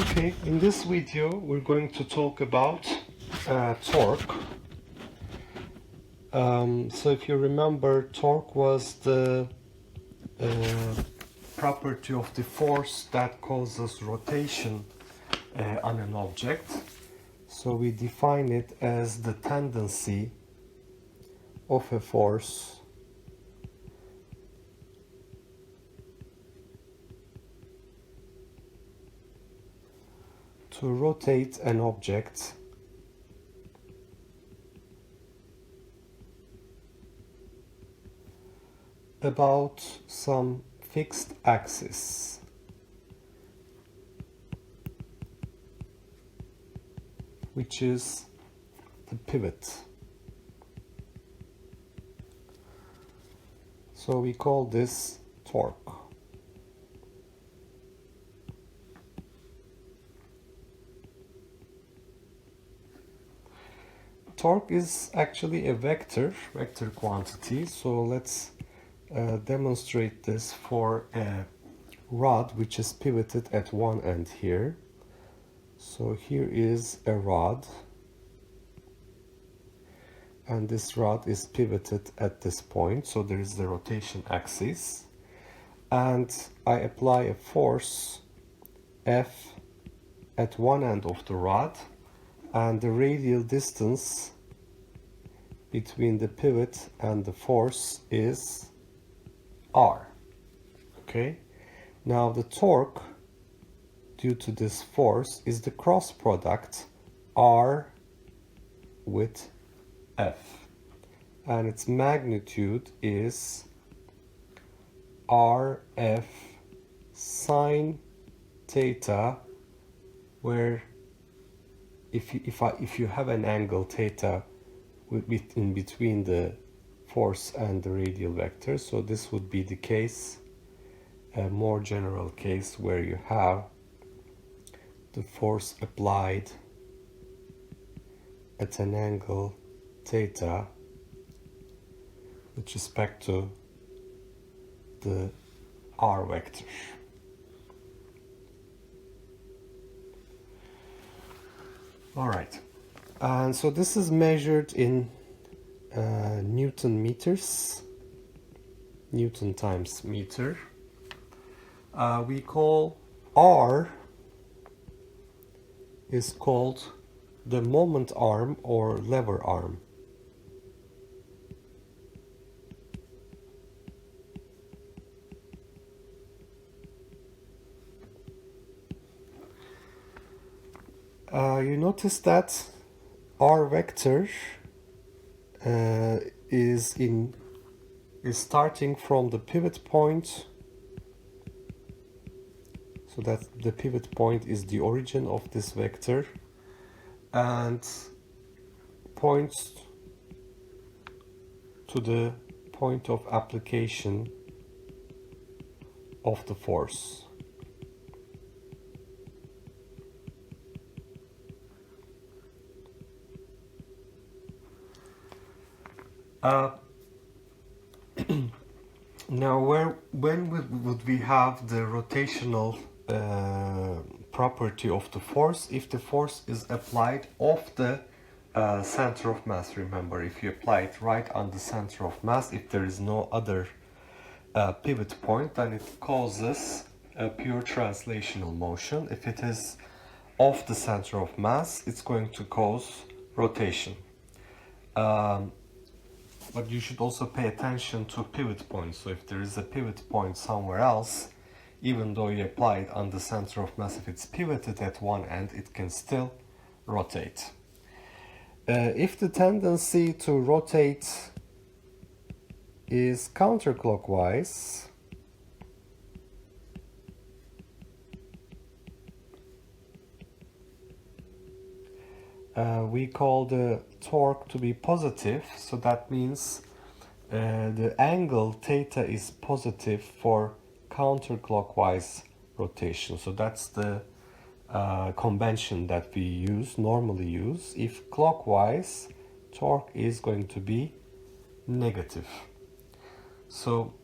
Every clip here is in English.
Okay, in this video we're going to talk about torque. So if you remember, torque was the property of the force that causes rotation on an object. So we define it as the tendency of a force to rotate an object about some fixed axis. Which is the pivot. So we call this torque. Torque is actually a vector quantity. So let's demonstrate this for a rod which is pivoted at one end here. So here is a rod, and this rod is pivoted at this point, so there is the rotation axis, and I apply a force F at one end of the rod, and the radial distance between the pivot and the force is R. Okay, now the torque due to this force is the cross product R with F, and its magnitude is RF sine theta, where if you have an angle theta in between the force and the radial vector, so this would be the case, a more general case where you have the force applied at an angle theta with respect to the r vector. All right, and so this is measured in Newton meters, Newton times meter. We call R is called the moment arm or lever arm. You notice that R vector is starting from the pivot point, so that the pivot point is the origin of this vector, and points to the point of application of the force. Now, when would we have the rotational property of the force? If the force is applied off the center of mass. Remember, if you apply it right on the center of mass, if there is no other pivot point, then it causes a pure translational motion. If it is off the center of mass, it's going to cause rotation. But you should also pay attention to pivot points. So if there is a pivot point somewhere else, even though you apply it on the center of mass, if it's pivoted at one end, it can still rotate. If the tendency to rotate is counterclockwise, we call the torque to be positive, so that means the angle theta is positive for counterclockwise rotation. So that's the convention that we normally use. If clockwise, torque is going to be negative. So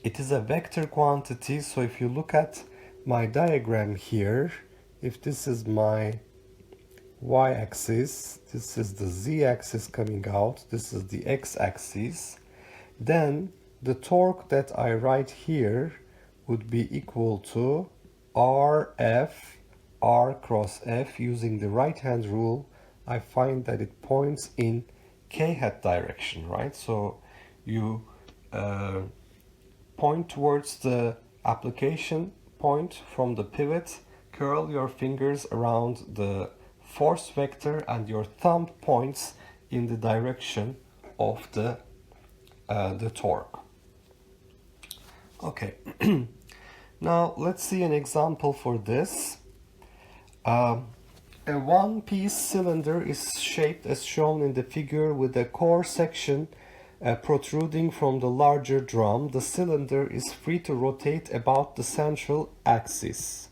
it is a vector quantity. So if you look at my diagram here, if this is my y-axis, this is the z-axis coming out, this is the x-axis, then the torque that I write here would be equal to Rf r cross f. Using the right hand rule, I find that it points in k-hat direction, right? So you point towards the application point from the pivot, curl your fingers around the force vector, and your thumb points in the direction of the torque. Okay, now let's see an example for this. A one-piece cylinder is shaped as shown in the figure with a core section protruding from the larger drum. The cylinder is free to rotate about the central axis.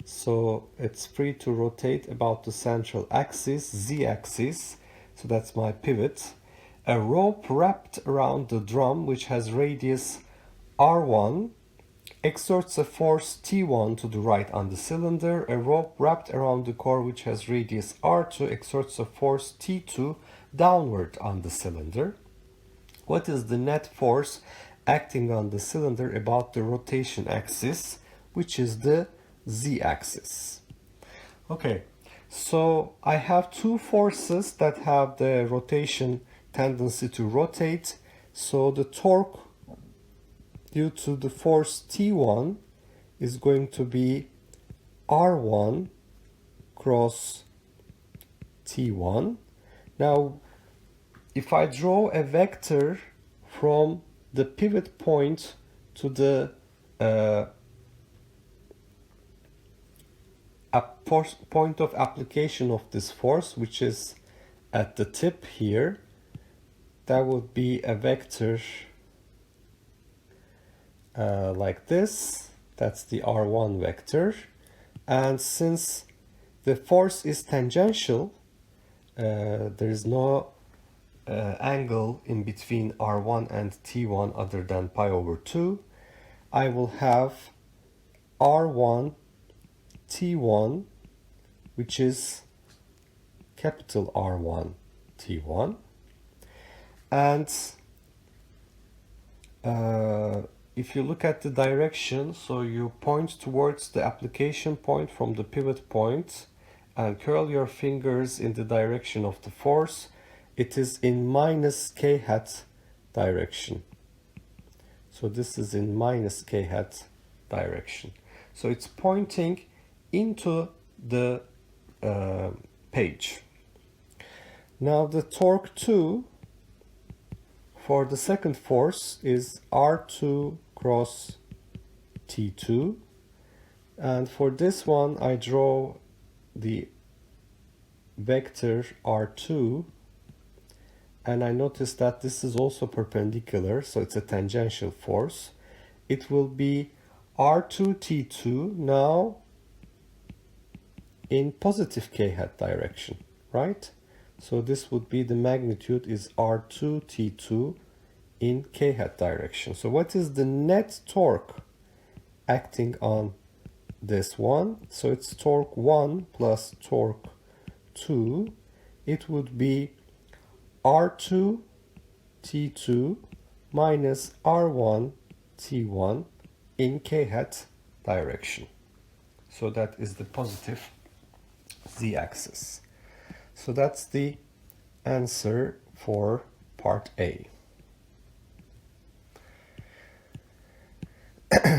So it's free to rotate about the central axis, z-axis. So that's my pivot. A rope wrapped around the drum, which has radius R1, exerts a force T1 to the right on the cylinder. A rope wrapped around the core, which has radius R2, exerts a force T2 downward on the cylinder. What is the net force acting on the cylinder about the rotation axis, which is the z-axis? Okay, so I have two forces that have the rotation tendency to rotate. So the torque due to the force T1 is going to be R1 cross T1. Now, if I draw a vector from the pivot point to the point of application of this force, which is at the tip here, that would be a vector like this. That's the R1 vector. And since the force is tangential, there is no angle in between R1 and T1 other than pi over 2. I will have R1 T1, which is capital R1 T1. And if you look at the direction, so you point towards the application point from the pivot point and curl your fingers in the direction of the force, it is in minus k hat direction. So this is in minus k hat direction. So it's pointing into the page. Now the torque 2 for the second force is R2 cross T2. And for this one, I draw the vector R2. And I notice that this is also perpendicular, so it's a tangential force. It will be R2 T2 now in positive k hat direction, right? So this would be the magnitude is R2 T2 in k hat direction. So what is the net torque acting on this one? So it's torque 1 plus torque 2. It would be R2 T2 minus R1 T1 in k hat direction. So that is the positive z-axis. So that's the answer for part A.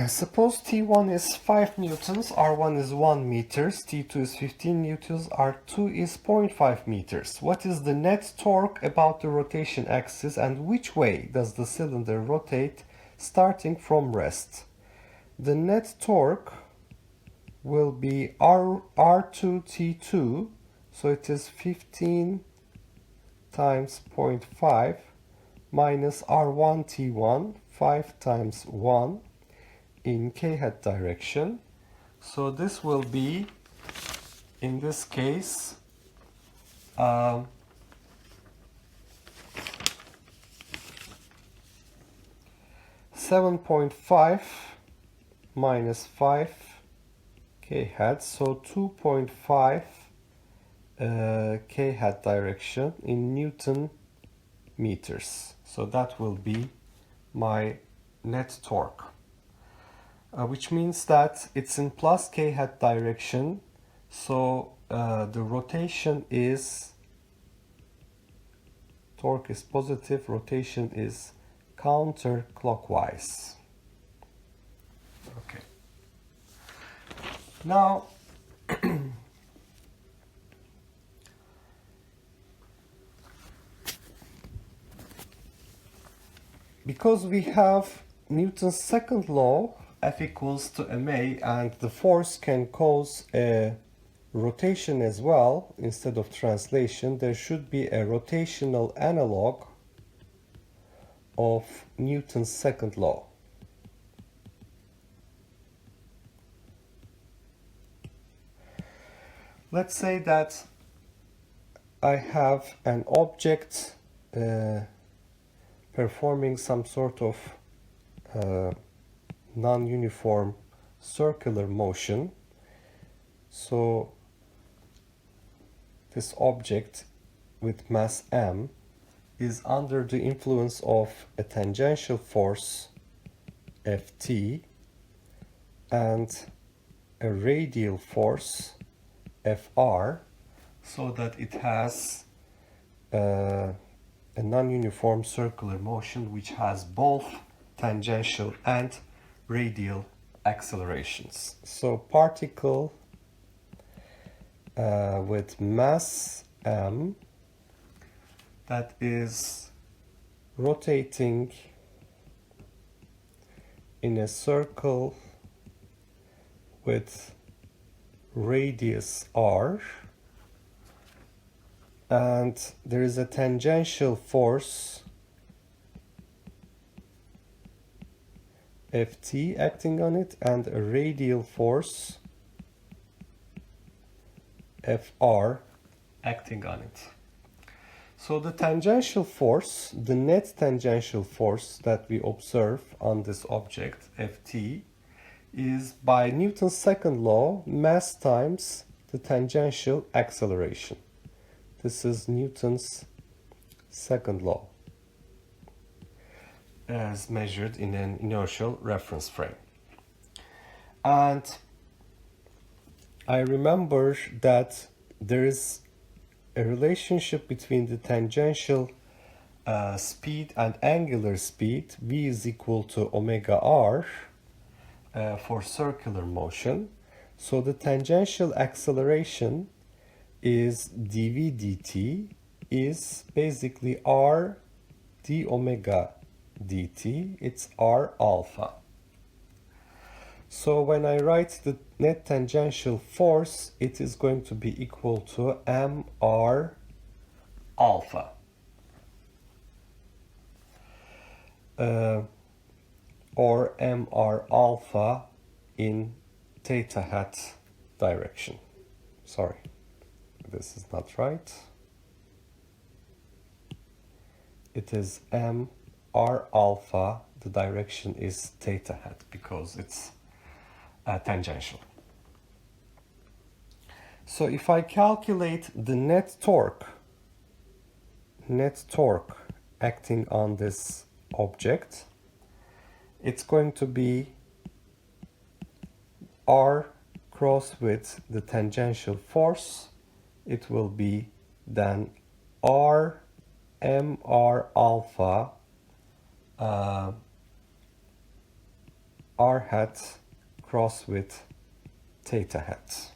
Suppose T1 is 5 newtons, R1 is 1 meters, T2 is 15 newtons, R2 is 0.5 meters. What is the net torque about the rotation axis, and which way does the cylinder rotate starting from rest? The net torque will be R2 T2, so it is 15 times 0.5 minus R1 T1, 5 times 1 in k hat direction. So this will be, in this case, 7.5 minus 5 k hat, so 2.5 k hat direction in Newton meters. So that will be my net torque, which means that it's in plus k hat direction. So the rotation is, torque is positive, rotation is counterclockwise. Okay. Now, because we have Newton's second law, F equals to ma, and the force can cause a rotation as well instead of translation, there should be a rotational analog of Newton's second law. Let's say that I have an object performing some sort of non-uniform circular motion. So this object with mass m is under the influence of a tangential force Ft and a radial force Fr, so that it has a non-uniform circular motion which has both tangential and radial accelerations. So particle with mass m that is rotating in a circle with radius r, and there is a tangential force Ft acting on it and a radial force Fr acting on it. So the tangential force, the net tangential force that we observe on this object, Ft, is by Newton's second law, mass times the tangential acceleration. This is Newton's second law as measured in an inertial reference frame. And I remember that there is a relationship between the tangential speed and angular speed. V is equal to omega r for circular motion. So the tangential acceleration is dv dt is basically r d omega dt. It's r alpha. So when I write the net tangential force, it is going to be equal to mr alpha. Or mr alpha in theta hat direction. Sorry, this is not right. It is mr alpha, the direction is theta hat because it's tangential. So if I calculate the net torque acting on this object, it's going to be r cross with the tangential force. It will be then r mr alpha r hat cross with theta hat.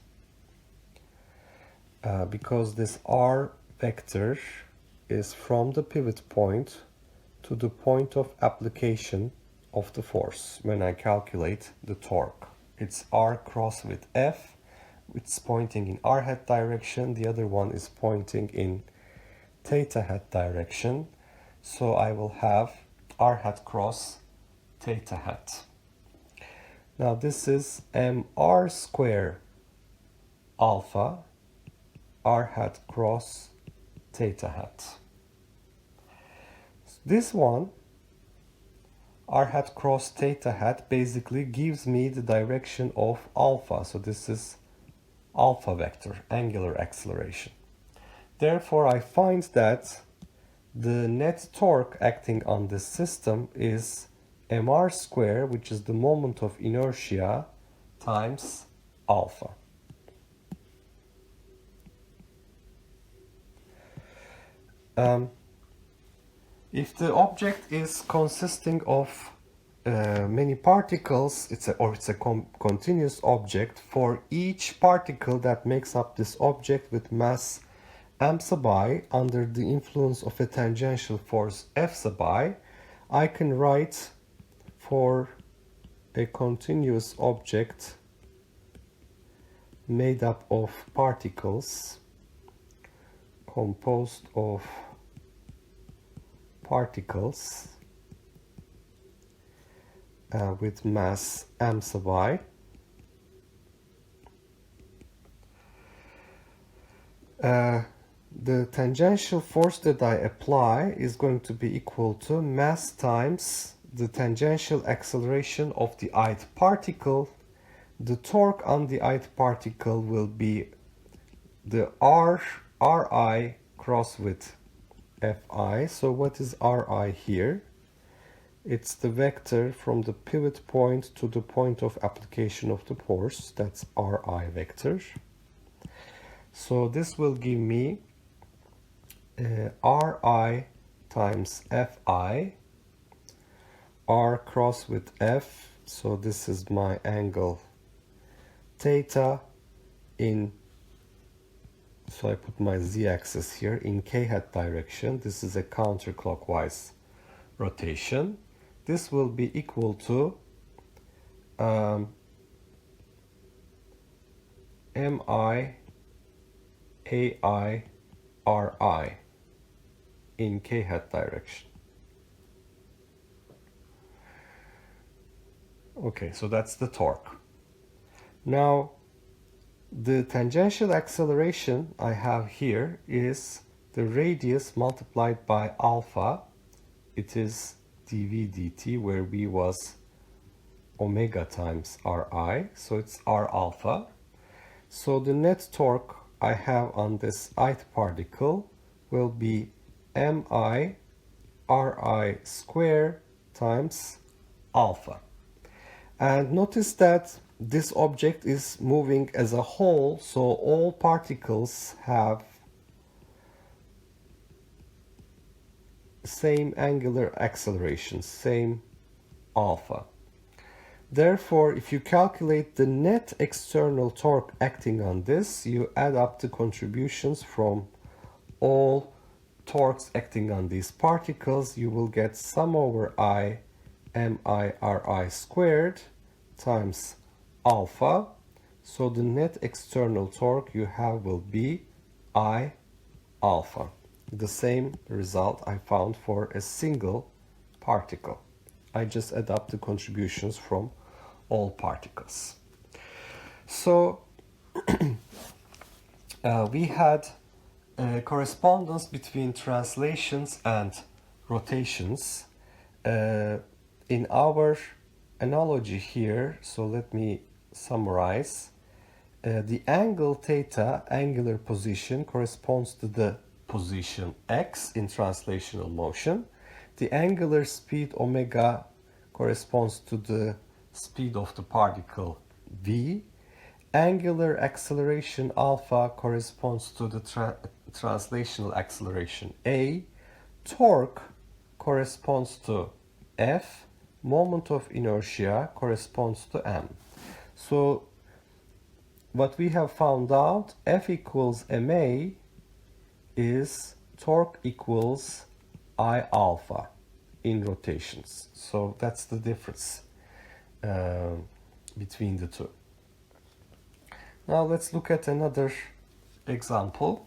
Because this r vector is from the pivot point to the point of application of the force when I calculate the torque. It's r cross with f, it's pointing in r hat direction, the other one is pointing in theta hat direction, so I will have r hat cross theta hat. Now this is mr square alpha r hat cross theta hat. This one r hat cross theta hat basically gives me the direction of alpha. So this is alpha vector, angular acceleration. Therefore, I find that the net torque acting on this system is mr squared, which is the moment of inertia, times alpha. If the object is consisting of many particles, it's a continuous object. For each particle that makes up this object with mass m sub I under the influence of a tangential force F sub I can write for a continuous object made up of particles, composed of particles with mass m sub I. The tangential force that I apply is going to be equal to mass times the tangential acceleration of the ith particle. The torque on the ith particle will be the Ri cross with Fi. So what is Ri here? It's the vector from the pivot point to the point of application of the force. That's Ri vector. So this will give me Ri times Fi, R cross with F, so this is my angle theta in, so I put my z-axis here, in k-hat direction. This is a counterclockwise rotation. This will be equal to mi ai ri in k-hat direction. Okay, so that's the torque. Now, the tangential acceleration I have here is the radius multiplied by alpha. It is dv dt, where v was omega times ri, so it's r alpha. So the net torque I have on this ith particle will be mi ri squared times alpha. And notice that this object is moving as a whole, so all particles have same angular acceleration, same alpha. Therefore, if you calculate the net external torque acting on this, you add up the contributions from all torques acting on these particles, you will get sum over I mi ri squared times alpha. So the net external torque you have will be I alpha. The same result I found for a single particle. I just add up the contributions from all particles. So we had a correspondence between translations and rotations. In our analogy here, so let me summarize. The angle theta, angular position, corresponds to the position x in translational motion. The angular speed omega corresponds to the speed of the particle v. Angular acceleration alpha corresponds to the translational acceleration a. Torque corresponds to F. Moment of inertia corresponds to m. So what we have found out, F equals ma is torque equals I alpha in rotations. So that's the difference between the two. Now let's look at another example.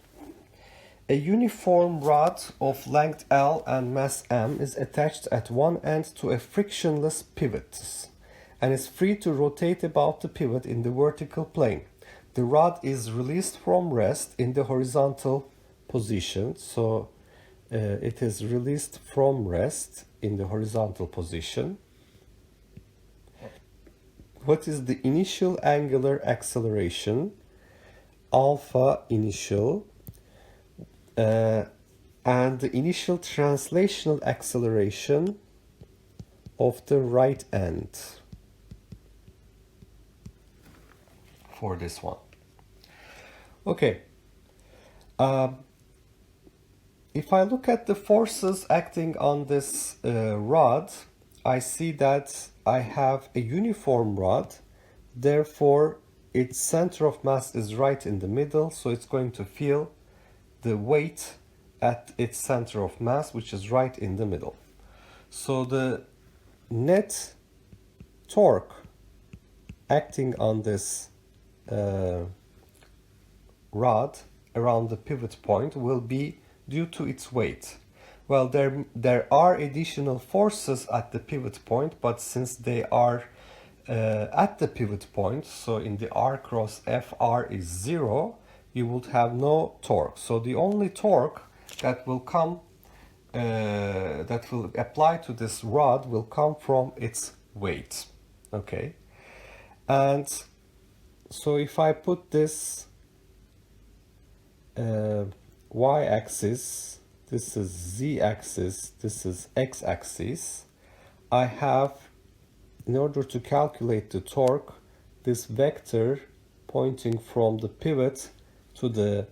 A uniform rod of length L and mass m is attached at one end to a frictionless pivot and is free to rotate about the pivot in the vertical plane. The rod is released from rest in the horizontal position. So it is released from rest in the horizontal position. what is the initial angular acceleration, alpha initial, and the initial translational acceleration of the right end for this one. Okay. If I look at the forces acting on this rod, I see that I have a uniform rod, therefore its center of mass is right in the middle, so it's going to feel the weight at its center of mass, which is right in the middle. So the net torque acting on this rod around the pivot point will be due to its weight. Well, there are additional forces at the pivot point, but since they are at the pivot point, so in the R cross F, R is 0, you would have no torque. So the only torque that will come, that will apply to this rod will come from its weight. Okay, and so if I put this y-axis, this is z-axis, this is x-axis, I have, in order to calculate the torque, this vector pointing from the pivot to the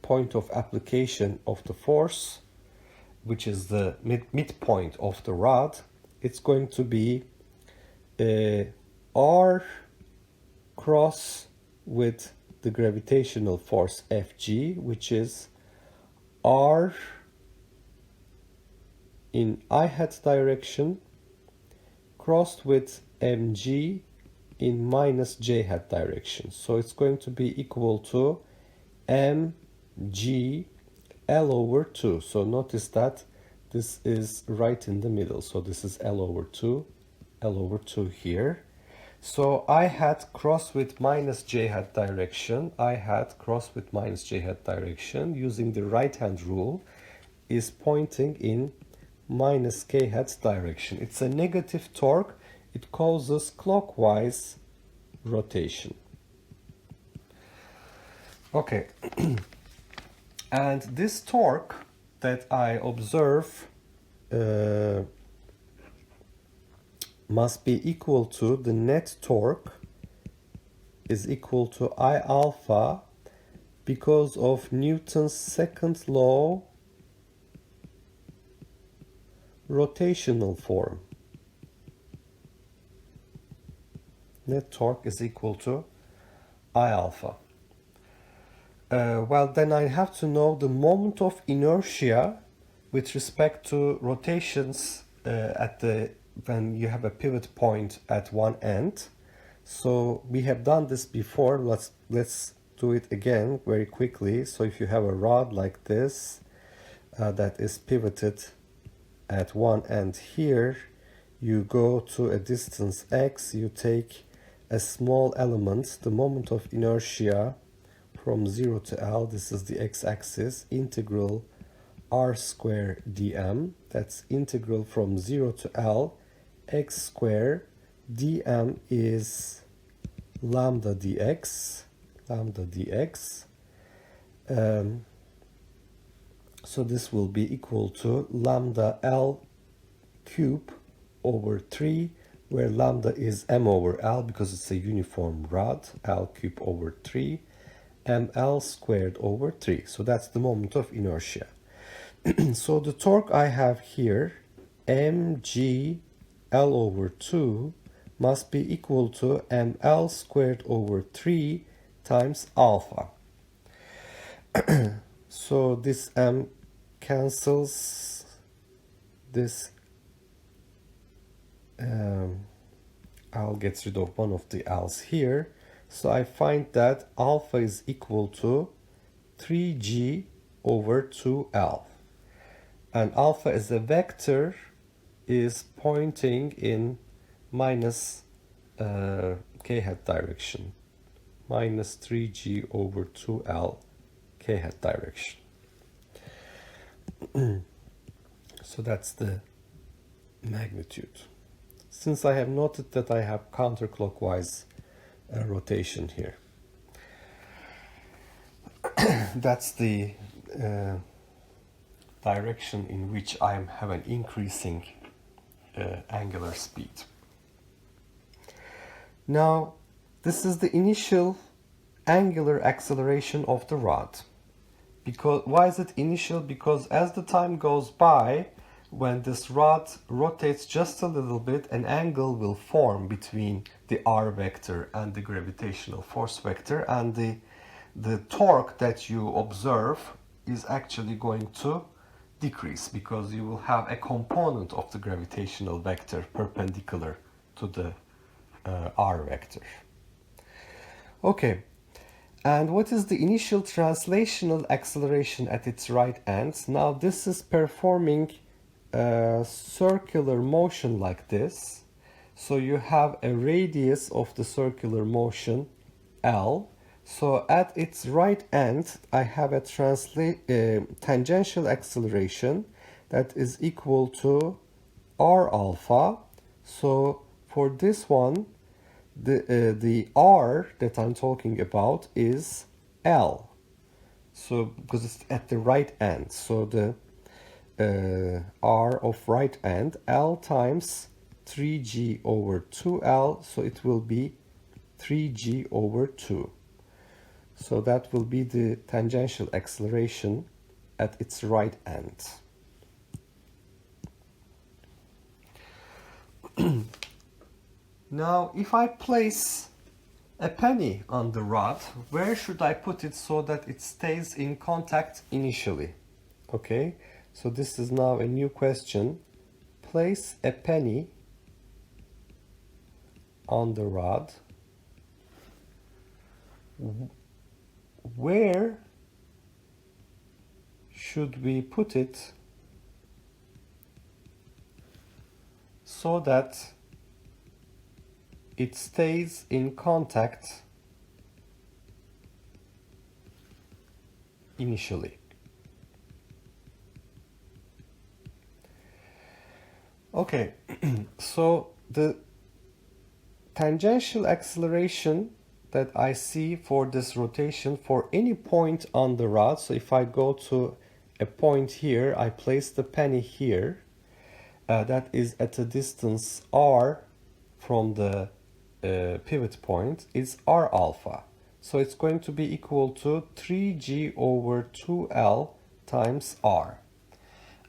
point of application of the force, which is the midpoint of the rod. It's going to be R cross with the gravitational force Fg, which is R in I hat direction crossed with mg in minus j hat direction. So it's going to be equal to mg L over 2. So notice that this is right in the middle. So this is L over 2, L over 2 here. So I hat cross with minus j hat direction, I hat cross with minus j hat direction using the right hand rule is pointing in minus k hat direction. It's a negative torque. It causes clockwise rotation. Okay. And this torque that I observe must be equal to the net torque is equal to I alpha because of Newton's second law rotational form. Net torque is equal to I alpha. Well, then I have to know the moment of inertia with respect to rotations when you have a pivot point at one end. So we have done this before. Let's do it again very quickly. So if you have a rod like this that is pivoted at one end here, you go to a distance x, you take a small element, the moment of inertia from 0 to L, this is the x-axis, integral r square dm, that's integral from 0 to L, x square dm is lambda dx, so this will be equal to lambda L cube over 3, where lambda is m over L because it's a uniform rod, L cube over 3, ml squared over 3. So that's the moment of inertia. So the torque I have here, mg L over 2, must be equal to ml squared over 3 times alpha. So this m cancels this. I'll get rid of one of the L's here. So I find that alpha is equal to 3g over 2L. And alpha as a vector is pointing in minus k hat direction. Minus 3g over 2L k hat direction. So that's the magnitude. since I have noted that I have counterclockwise rotation here. That's the direction in which I have an increasing angular speed. Now, this is the initial angular acceleration of the rod. Because why is it initial? Because as the time goes by, when this rod rotates just a little bit, an angle will form between the r vector and the gravitational force vector, and the torque that you observe is actually going to decrease because you will have a component of the gravitational vector perpendicular to the r vector. Okay, and what is the initial translational acceleration at its right end? Now this is performing a circular motion like this. So you have a radius of the circular motion L. So at its right end, I have a tangential acceleration that is equal to r alpha. So for this one, the r that I'm talking about is L. So because it's at the right end, so the r of right end, L times 3g over 2L, so it will be 3g over 2. So that will be the tangential acceleration at its right end. Now, if I place a penny on the rod, where should I put it so that it stays in contact initially? Okay, so this is now a new question. Place a penny on the rod. Where should we put it so that it stays in contact initially? Okay, so the tangential acceleration that I see for this rotation for any point on the rod, so if I go to a point here, I place the penny here, that is at a distance r from the pivot point, is r alpha. So it's going to be equal to 3g over 2L times r.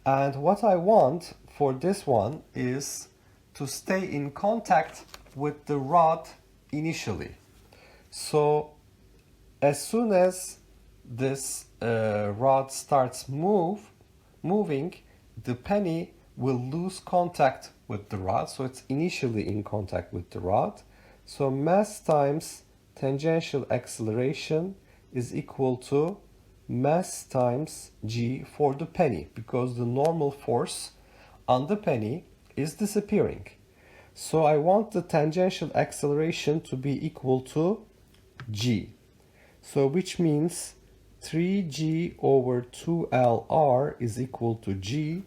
And what I want for this one is to stay in contact with the rod initially. So as soon as this rod starts moving, the penny will lose contact with the rod. So it's initially in contact with the rod. So mass times tangential acceleration is equal to mass times g for the penny, because the normal force on the penny is disappearing. So I want the tangential acceleration to be equal to g. So which means 3g over 2Lr is equal to g.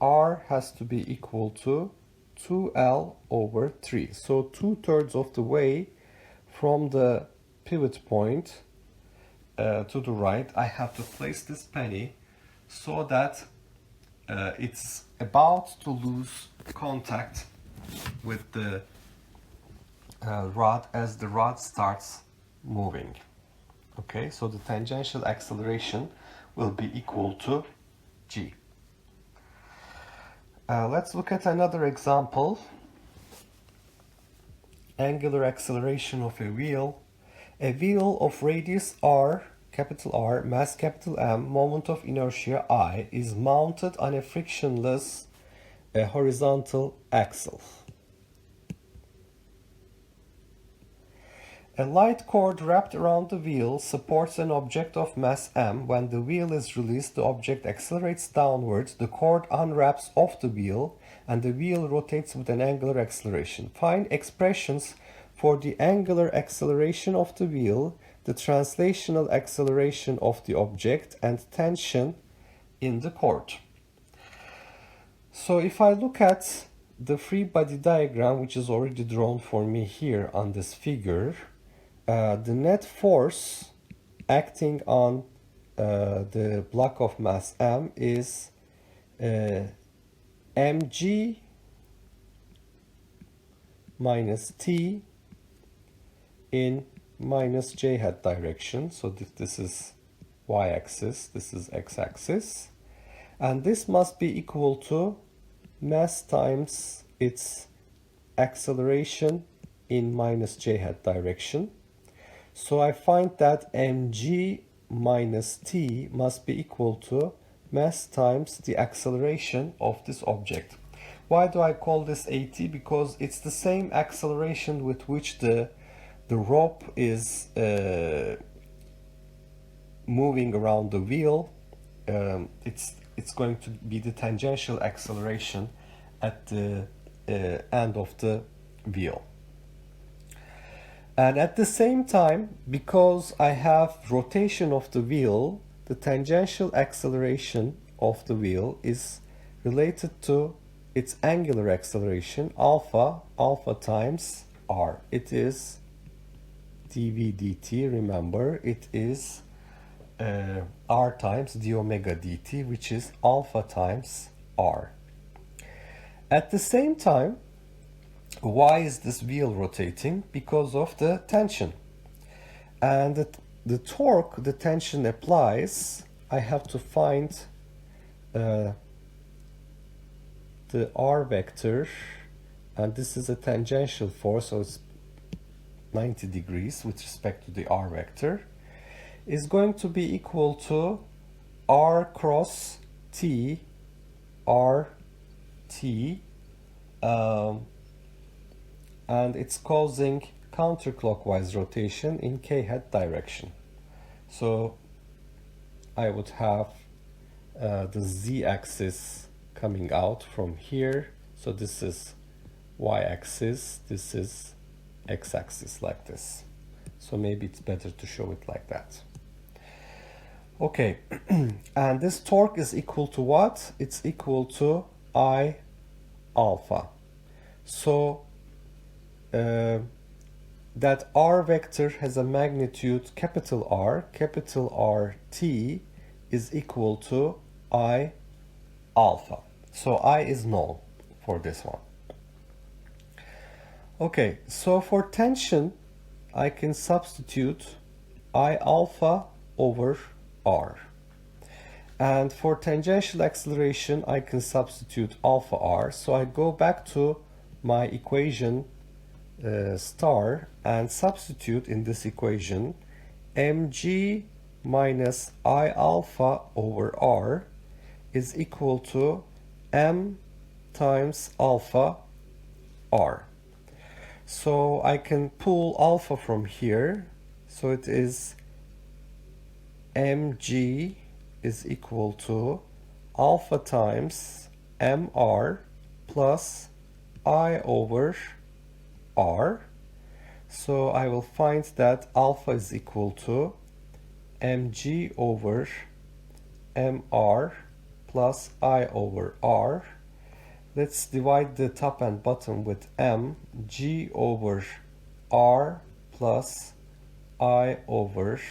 R has to be equal to 2L over 3. So 2/3 of the way from the pivot point to the right, I have to place this penny so that it's about to lose contact with the rod as the rod starts moving. Okay, so the tangential acceleration will be equal to g. Let's look at another example. Angular acceleration of a wheel. A wheel of radius r, capital R, mass capital M, moment of inertia I, is mounted on a frictionless horizontal axle. A light cord wrapped around the wheel supports an object of mass m. When the wheel is released, the object accelerates downwards, the cord unwraps off the wheel, and the wheel rotates with an angular acceleration. Find expressions for the angular acceleration of the wheel, the translational acceleration of the object, and tension in the cord. So if I look at the free body diagram, which is already drawn for me here on this figure, the net force acting on the block of mass m is mg minus t in minus j hat direction. So this is y-axis, this is x-axis, and this must be equal to mass times its acceleration in minus j hat direction. So I find that mg minus t must be equal to mass times the acceleration of this object. Why do I call this AT? Because it's the same acceleration with which the rope is moving around the wheel. It's going to be the tangential acceleration at the end of the wheel. And at the same time, because I have rotation of the wheel, the tangential acceleration of the wheel is related to its angular acceleration, alpha times r. It is dv dt, remember, it is r times d omega dt, which is alpha times r. At the same time, why is this wheel rotating? Because of the tension. And the torque the tension applies, I have to find the r vector, and this is a tangential force, so it's 90 degrees with respect to the r vector, is going to be equal to r cross t, rt, and it's causing counterclockwise rotation in k hat direction. So I would have the z-axis coming out from here. So this is y-axis, this is x-axis, like this. So maybe it's better to show it like that. Okay, and this torque is equal to what? It's equal to I alpha. So that r vector has a magnitude capital R t is equal to I alpha. So I is known for this one. Okay, so for tension, I can substitute I alpha over r. And for tangential acceleration, I can substitute alpha r. So I go back to my equation star and substitute in this equation mg minus I alpha over r is equal to m times alpha r. So I can pull alpha from here, so it is mg is equal to alpha times mr plus I over r. So I will find that alpha is equal to mg over mr plus I over r. Let's divide the top and bottom with m, g over r plus I over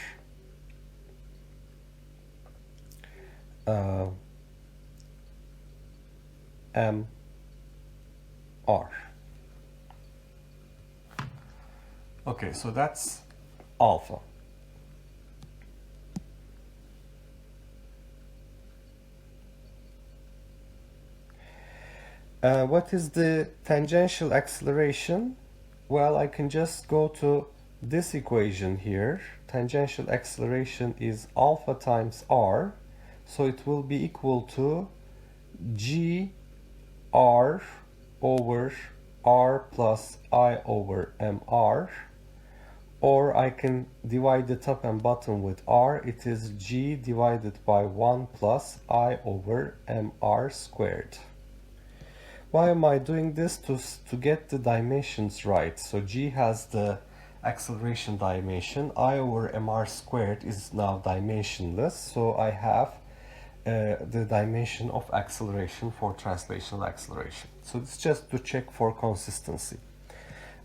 m r. Okay, so that's alpha. What is the tangential acceleration? Well, I can just go to this equation here. Tangential acceleration is alpha times r, so it will be equal to g r over r plus I over mr, or I can divide the top and bottom with r. It is g divided by 1 plus I over mr squared. Why am I doing this? To get the dimensions right. So g has the acceleration dimension, I over mr squared is now dimensionless, so I have the dimension of acceleration for translational acceleration. So it's just to check for consistency.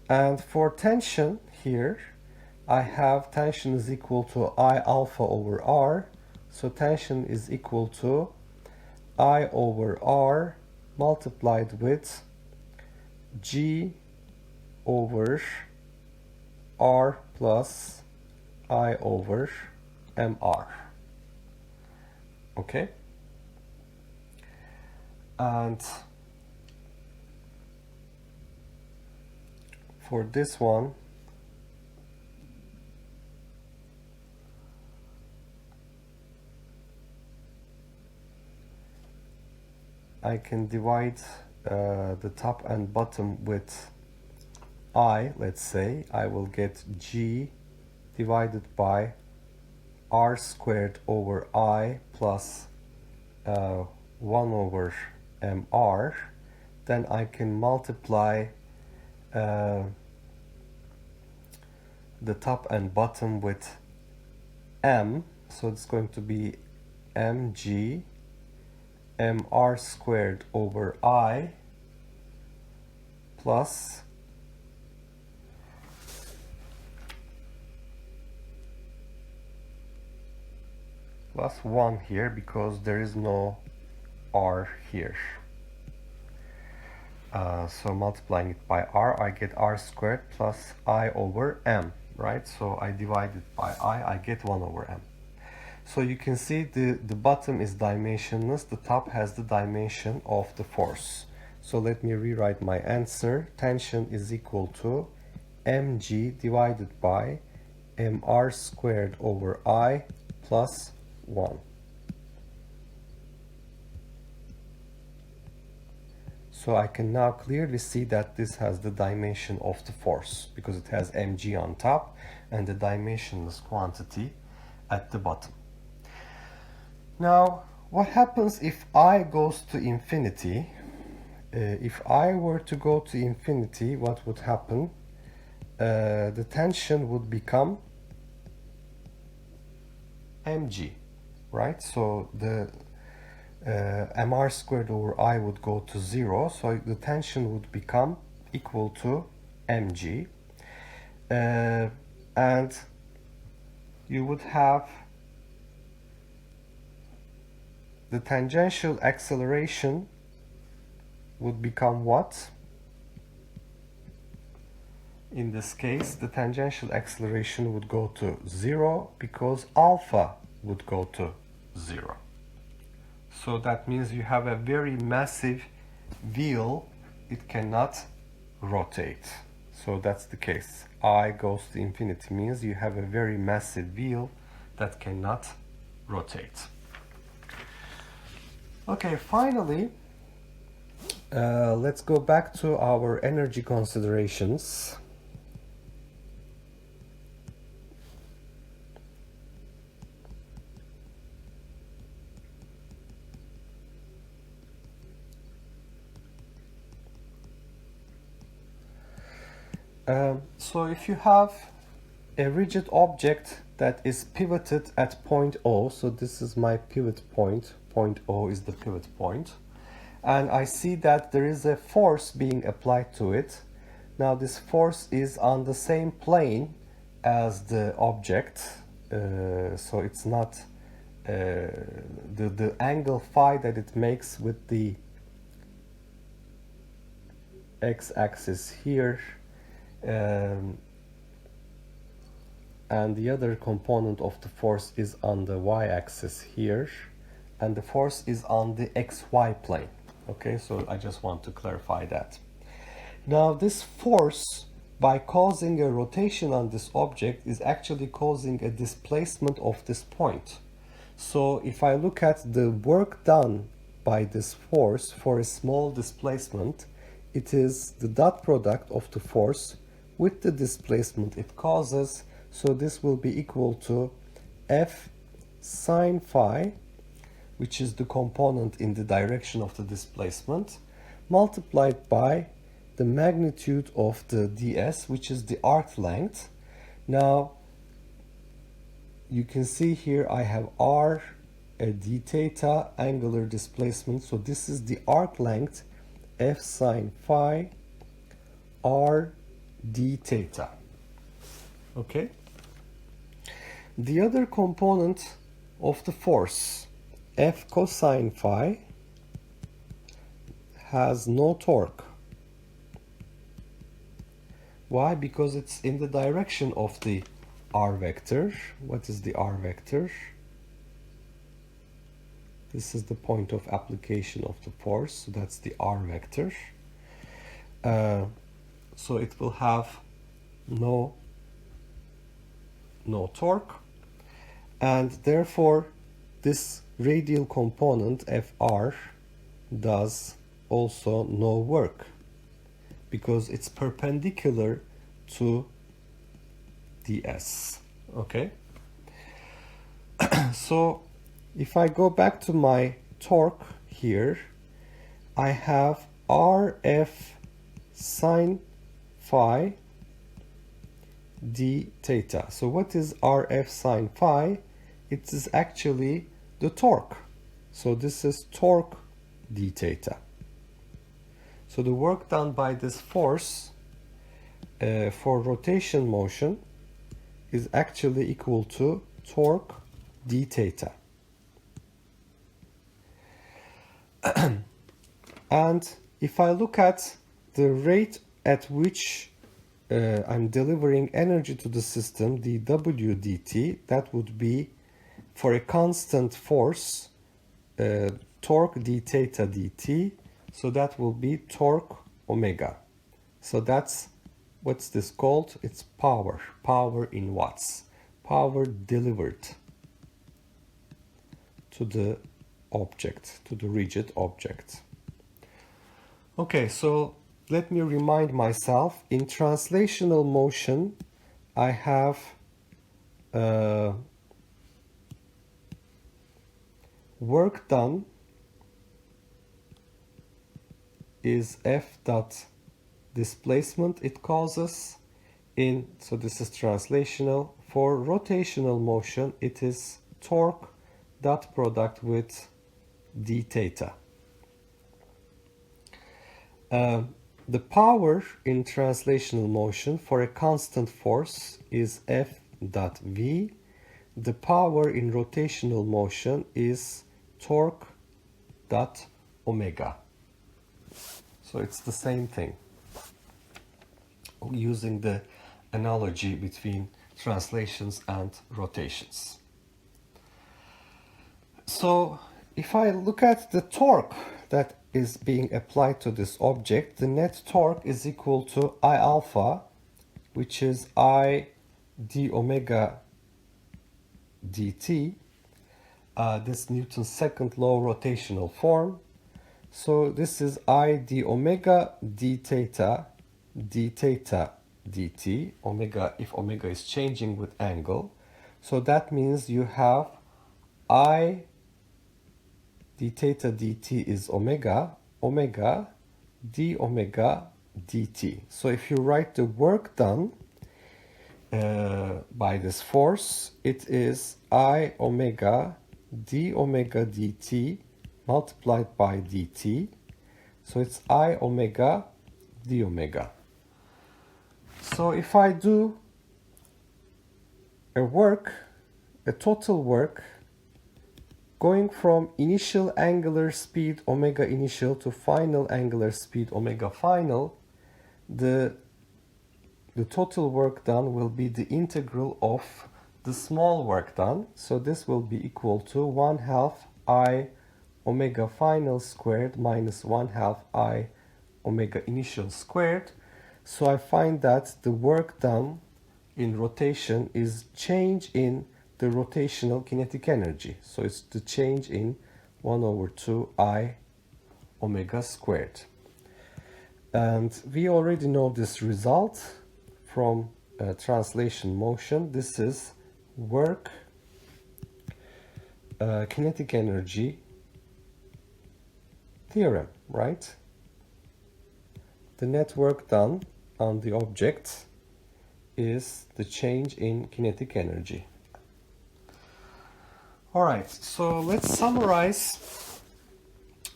And for tension here, I have tension is equal to I alpha over R. So tension is equal to I over R multiplied with G over R plus I over MR. Okay? And for this one, I can divide the top and bottom with I, let's say. I will get G divided by R squared over I plus 1 over MR. Then I can multiply the top and bottom with M. So it's going to be mg mr squared over I plus plus 1 here because there is no R here. So multiplying it by R, I get R squared plus I over M, right? So I divide it by I get 1 over M. So you can see the bottom is dimensionless, the top has the dimension of the force. So let me rewrite my answer. Tension is equal to mg divided by mr squared over I plus 1. So I can now clearly see that this has the dimension of the force because it has mg on top and the dimensionless quantity at the bottom. Now, what happens if I goes to infinity? If I were to go to infinity, what would happen? The tension would become mg, right? So the mr squared over I would go to 0, so the tension would become equal to mg, and you would have the tangential acceleration would become what? In this case, the tangential acceleration would go to 0 because alpha would go to 0. So that means you have a very massive wheel, it cannot rotate. So that's the case. I goes to infinity means you have a very massive wheel that cannot rotate. Okay, finally, let's go back to our energy considerations. So if you have a rigid object that is pivoted at point O, so this is my pivot point, point O is the pivot point, and I see that there is a force being applied to it. Now this force is on the same plane as the object, so it's not the angle phi that it makes with the x-axis here, and the other component of the force is on the y-axis here, and the force is on the xy plane. Okay, so I just want to clarify that. Now this force, by causing a rotation on this object, is actually causing a displacement of this point. So if I look at the work done by this force for a small displacement, it is the dot product of the force with the displacement it causes. So this will be equal to F sine phi, which is the component in the direction of the displacement, multiplied by the magnitude of the ds, which is the arc length. Now, you can see here I have r a d theta angular displacement. So this is the arc length f sine phi r d theta. Okay. The other component of the force, f cosine phi, has no torque. Why? Because it's in the direction of the r vector. What is the r vector? This is the point of application of the force, so that's the r vector. So it will have no torque, and therefore this radial component Fr does also no work because it's perpendicular to ds. Okay. So if I go back to my torque here, I have Rf sine phi d theta. So what is Rf sine phi? It is actually the torque. So this is torque d theta. So the work done by this force for rotation motion is actually equal to torque d theta. And if I look at the rate at which I'm delivering energy to the system, dW dt, that would be for a constant force, torque d theta dt, so that will be torque omega. So that's, what's this called? It's power in watts, power delivered to the object, to the rigid object. Okay, so let me remind myself, in translational motion, I have work done is F dot displacement it causes in, so this is translational. For rotational motion, it is torque dot product with d theta. The power in translational motion for a constant force is F dot V. The power in rotational motion is torque dot omega. So it's the same thing, using the analogy between translations and rotations. So if I look at the torque that is being applied to this object, the net torque is equal to I alpha, which is I d omega dt, this Newton's second law rotational form. So this is I d omega d theta dt, omega, if omega is changing with angle. So that means you have I d theta dt is omega d omega dt. So if you write the work done by this force, it is I omega d omega dt multiplied by dt. So it's I omega d omega. So if I do a total work, going from initial angular speed omega initial to final angular speed omega final, the total work done will be the integral of the small work done. So this will be equal to 1/2 I omega final squared minus 1/2 I omega initial squared. So I find that the work done in rotation is change in the rotational kinetic energy. So it's the change in 1/2 I omega squared. And we already know this result from translation motion. This is work kinetic energy theorem, right? The net work done on the object is the change in kinetic energy. All right, so let's summarize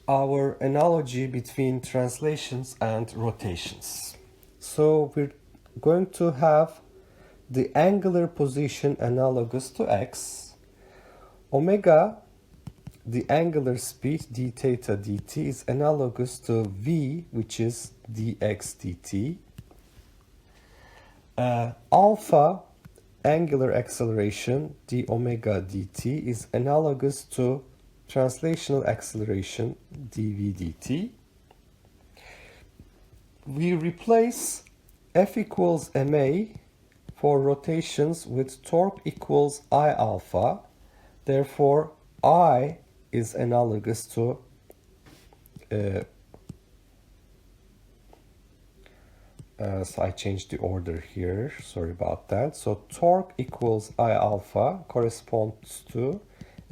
our analogy between translations and rotations. So we're going to have the angular position analogous to x. Omega, the angular speed d theta dt, is analogous to v, which is dx dt. Alpha, angular acceleration d omega dt, is analogous to translational acceleration dv dt. We replace F equals ma for rotations with torque equals I alpha. Therefore, I is analogous to so I changed the order here, sorry about that. So torque equals I alpha corresponds to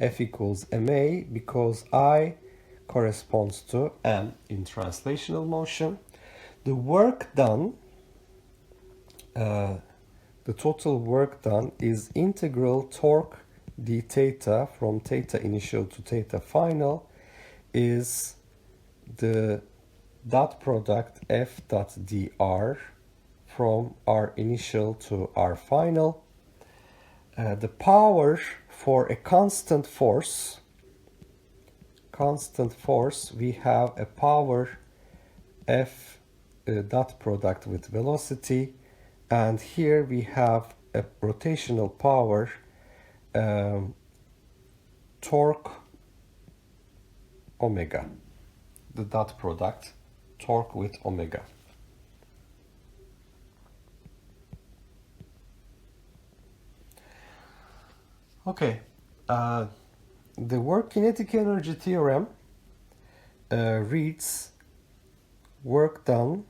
F equals ma, because I corresponds to m in translational motion. The work done, the total work done, is integral torque d theta from theta initial to theta final is the dot product f dot dr from r initial to r final. The power for a constant force, we have a power f dot product with velocity, and here we have a rotational power, torque omega, the dot product torque with omega. Okay, the work kinetic energy theorem reads work done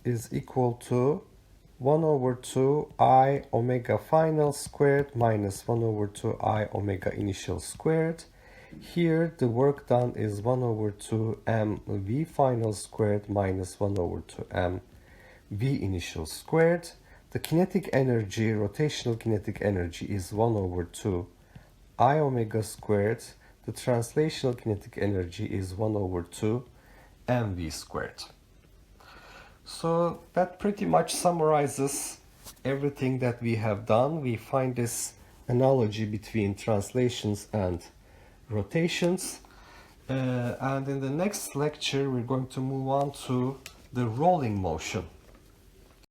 is equal to 1 over 2 I omega final squared minus 1 over 2 I omega initial squared. Here the work done is 1 over 2 m v final squared minus 1 over 2 m v initial squared. The kinetic energy, rotational kinetic energy, is 1 over 2 I omega squared. The translational kinetic energy is 1 over 2 mv squared. So that pretty much summarizes everything that we have done. We find this analogy between translations and rotations. And in the next lecture, we're going to move on to the rolling motion.